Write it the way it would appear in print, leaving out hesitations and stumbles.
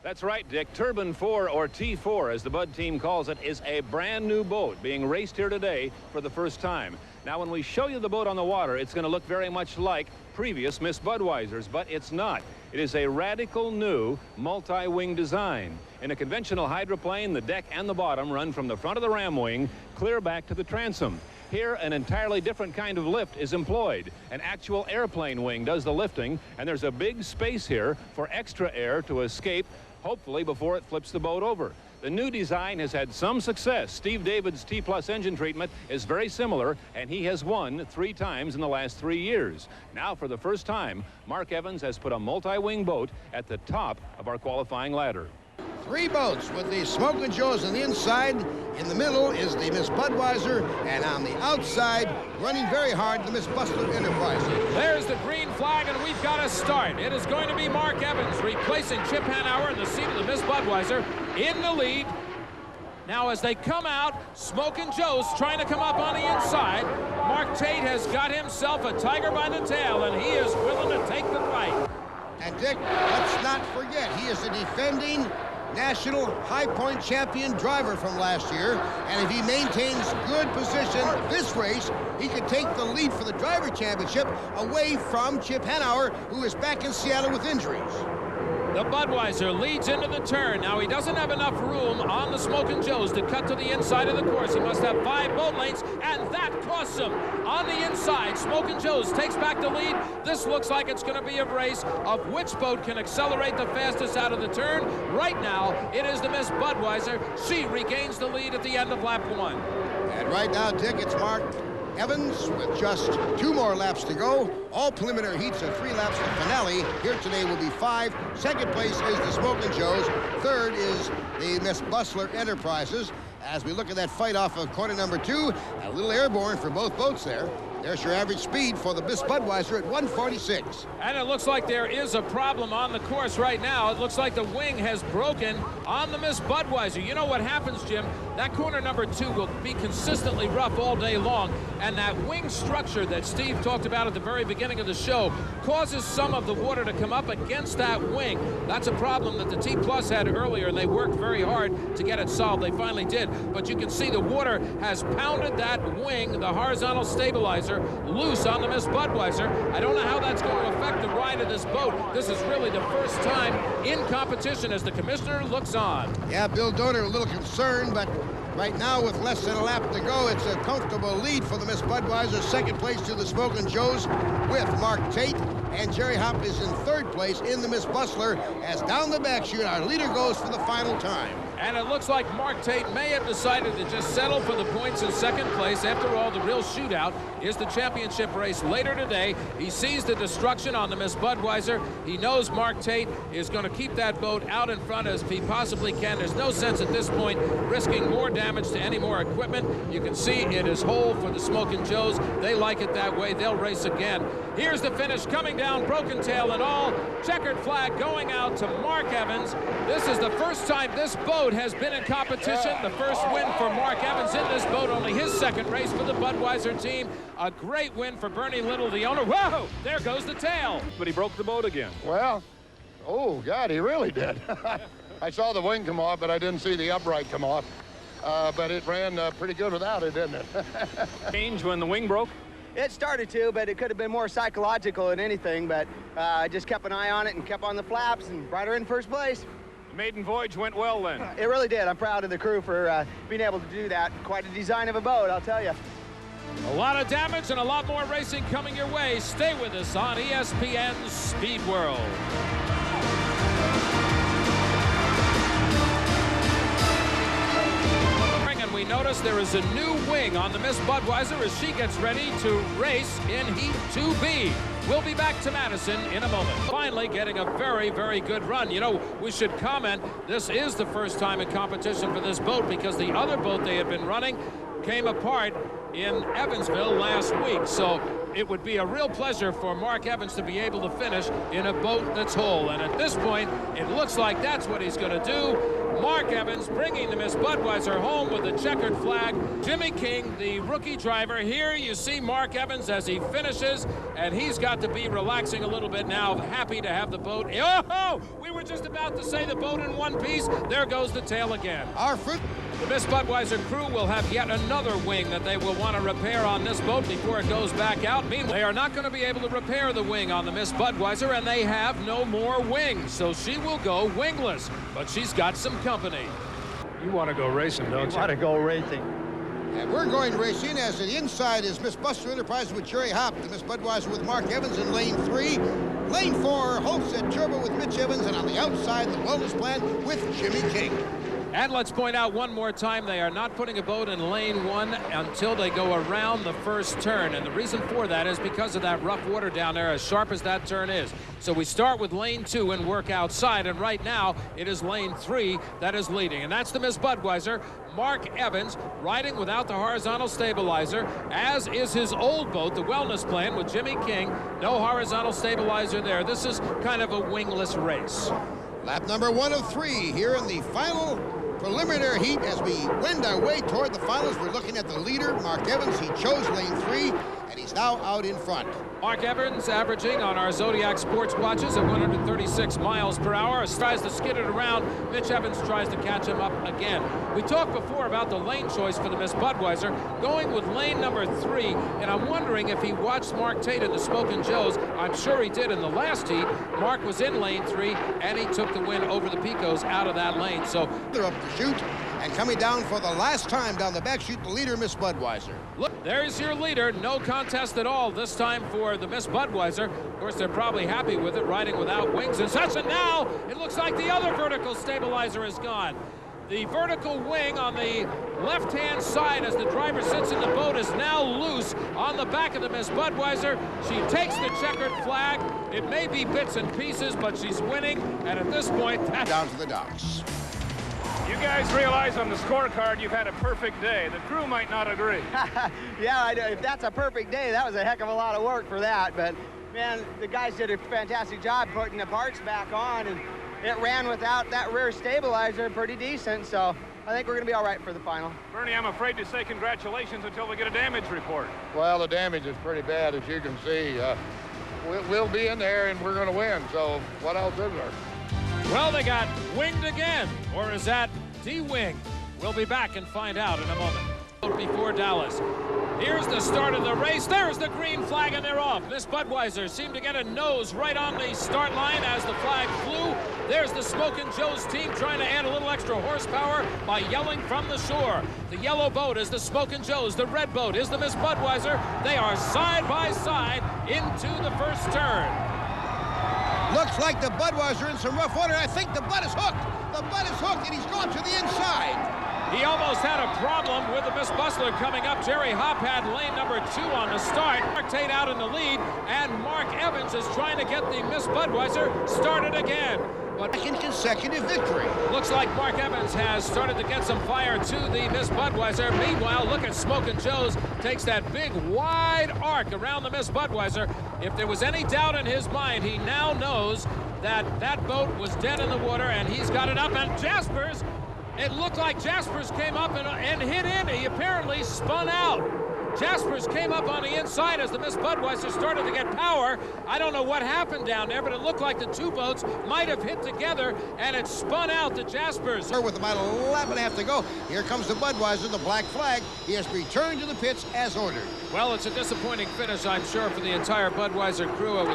That's right, Dick. Turbine 4, or T4, as the Bud team calls it, is a brand new boat being raced here today for the first time. Now, when we show you the boat on the water, it's going to look very much like previous Miss Budweisers, but it's not. It is a radical new multi-wing design. In a conventional hydroplane, the deck and the bottom run from the front of the ram wing clear back to the transom. Here, an entirely different kind of lift is employed. An actual airplane wing does the lifting, and there's a big space here for extra air to escape, hopefully before it flips the boat over. The new design has had some success. Steve David's T-Plus engine treatment is very similar, and he has won 3 times in the last 3 years. Now, for the first time, Mark Evans has put a multi-wing boat at the top of our qualifying ladder. 3 boats with the Smokin' Joes on the inside. In the middle is the Miss Budweiser, and on the outside, running very hard, the Miss Bustler Enterprises. There's the green flag, and we've got a start. It is going to be Mark Evans replacing Chip Hanauer in the seat of the Miss Budweiser in the lead. Now, as they come out, Smokin' Joe's trying to come up on the inside. Mark Tate has got himself a tiger by the tail, and he is willing to take the fight. And Dick, let's not forget, he is the defending national high point champion driver from last year, and if he maintains good position this race, he could take the lead for the driver championship away from Chip Hanauer, who is back in Seattle with injuries. The Budweiser leads into the turn. Now, he doesn't have enough room on the Smokin' Joe's to cut to the inside of the course. He must have 5 boat lengths, and that costs him. On the inside, Smokin' Joe's takes back the lead. This looks like it's going to be a race of which boat can accelerate the fastest out of the turn. Right now, it is the Miss Budweiser. She regains the lead at the end of lap 1. And right now, Dick, it's Mark Evans with just 2 more laps to go. All preliminary heats are 3 laps. The finale here today will be 5. Second place is the Smokin' Joe's. Third is the Miss Bustler Enterprises. As we look at that fight off of corner number 2, a little airborne for both boats there. There's your average speed for the Miss Budweiser at 146. And it looks like there is a problem on the course right now. It looks like the wing has broken on the Miss Budweiser. You know what happens, Jim? That corner number 2 will be consistently rough all day long, and that wing structure that Steve talked about at the very beginning of the show causes some of the water to come up against that wing. That's a problem that the T-Plus had earlier, and they worked very hard to get it solved. They finally did. But you can see the water has pounded that wing, the horizontal stabilizer, loose on the Miss Budweiser. I don't know how that's going to affect the ride of this boat. This is really the first time in competition as the commissioner looks on. Yeah, Bill Donor a little concerned, but right now with less than a lap to go, it's a comfortable lead for the Miss Budweiser. Second place to the Smokin' Joe's with Mark Tate, and Jerry Hopp is in 3rd place in the Miss Bustler, as down the back chute our leader goes for the final time. And it looks like Mark Tate may have decided to just settle for the points in 2nd place. After all, the real shootout is the championship race later today. He sees the destruction on the Miss Budweiser. He knows Mark Tate is going to keep that boat out in front as he possibly can. There's no sense at this point risking more damage to any more equipment. You can see it is whole for the Smokin' Joe's. They like it that way. They'll race again. Here's the finish coming down, broken tail and all. Checkered flag going out to Mark Evans. This is the first time this boat has been in competition. The first win for Mark Evans in this boat, only his 2nd race for the Budweiser team. A great win for Bernie Little, the owner. Whoa, there goes the tail. But he broke the boat again. Well, oh, God, he really did. I saw the wing come off, but I didn't see the upright come off. But it ran pretty good without it, didn't it? Change when the wing broke? It started to, but it could have been more psychological than anything. But I just kept an eye on it and kept on the flaps and brought her in 1st place. The maiden voyage went well then. It really did. I'm proud of the crew for being able to do that. Quite a design of a boat, I'll tell you. A lot of damage and a lot more racing coming your way. Stay with us on ESPN's Speed World. And we notice there is a new wing on the Miss Budweiser as she gets ready to race in Heat 2B. We'll be back to Madison in a moment. Finally getting a very, very good run. You know, we should comment, this is the first time in competition for this boat because the other boat they had been running came apart in Evansville last week. So it would be a real pleasure for Mark Evans to be able to finish in a boat that's whole. And at this point, it looks like that's what he's going to do. Mark Evans bringing the Miss Budweiser home with a checkered flag. Jimmy King, the rookie driver. Here you see Mark Evans as he finishes, and he's got to be relaxing a little bit now, happy to have the boat. Oh, we were just about to say the boat in one piece. There goes the tail again. The Miss Budweiser crew will have yet another wing that they will want to repair on this boat before it goes back out. Meanwhile, they are not going to be able to repair the wing on the Miss Budweiser, and they have no more wings, so she will go wingless, but she's got some company. You want to go racing, don't you? Want to go racing. And we're going racing. As to the inside is Miss Buster Enterprises with Jerry Hopp. The Miss Budweiser with Mark Evans in lane 3. Lane 4, Holstead Turbo with Mitch Evans. And on the outside, the Wellness Plan with Jimmy King. And let's point out one more time, they are not putting a boat in lane 1 until they go around the first turn. And the reason for that is because of that rough water down there, as sharp as that turn is. So we start with lane 2 and work outside. And right now, it is lane 3 that is leading. And that's the Miss Budweiser. Mark Evans riding without the horizontal stabilizer, as is his old boat, the Wellness Plan with Jimmy King. No horizontal stabilizer there. This is kind of a wingless race. Lap number 1 of 3 here in the final preliminary heat as we wend our way toward the finals. We're looking at the leader, Mark Evans. He chose lane 3, and he's now out in front. Mark Evans averaging on our Zodiac Sports watches at 136 miles per hour. Tries to skid it around. Mitch Evans tries to catch him up again. We talked before about the lane choice for the Miss Budweiser, going with lane number 3, and I'm wondering if he watched Mark Tate in the Smokin' Joes. I'm sure he did in the last heat. Mark was in lane 3, and he took the win over the Picos out of that lane. So They're up to shoot, and coming down for the last time down the back chute, the leader, Miss Budweiser. look, there's your leader. No contest at all this time for the Miss Budweiser. Of course, they're probably happy with it, riding without wings and such. And now it looks like the other vertical stabilizer is gone. The vertical wing on the left-hand side as the driver sits in the boat is now loose on the back of the Miss Budweiser. She takes the checkered flag. It may be bits and pieces, but she's winning. And at this point, that's Down to the docks. You guys realize on the scorecard you've had a perfect day. The crew might not agree. Yeah, I do. If that's a perfect day, that was a heck of a lot of work for that. But, man, the guys did a fantastic job putting the parts back on, and it ran without that rear stabilizer pretty decent. So I think we're going to be all right for the final. Bernie, I'm afraid to say congratulations until we get a damage report. Well, the damage is pretty bad, as you can see. We'll be in there, and we're going to win. So what else is there? well, they got winged again, or is that de-winged? We'll be back and find out in a moment. Before Dallas. Here's the start of the race. There's the green flag, and they're off. Miss Budweiser seemed to get a nose right on the start line as the flag flew. There's the Smokin' Joe's team trying to add a little extra horsepower by yelling from the shore. The yellow boat is the Smokin' Joe's. The red boat is the Miss Budweiser. They are side by side into the first turn. Looks like the Budweiser in some rough water. I think the Bud is hooked. The Bud is hooked, and he's gone to the inside. He almost had a problem with the Miss Bustler coming up. Jerry Hopp had lane number 2 on the start. Mark Tate out in the lead, and Mark Evans is trying to get the Miss Budweiser started again. But Second consecutive victory. looks like Mark Evans has started to get some fire to the Miss Budweiser. Meanwhile, look at Smokin' Joe's takes that big wide arc around the Miss Budweiser. If there was any doubt in his mind, he now knows that that boat was dead in the water, and he's got it up. And Jaspers, it looked like Jaspers came up and hit in. He apparently spun out. Jaspers came up on the inside as the Miss Budweiser started to get power. I don't know what happened down there, but it looked like the two boats might have hit together, and it spun out to Jaspers. With about a lap and a half to go, here comes the Budweiser, the black flag. He has returned to the pits as ordered. Well, it's a disappointing finish, I'm sure, for the entire Budweiser crew. It was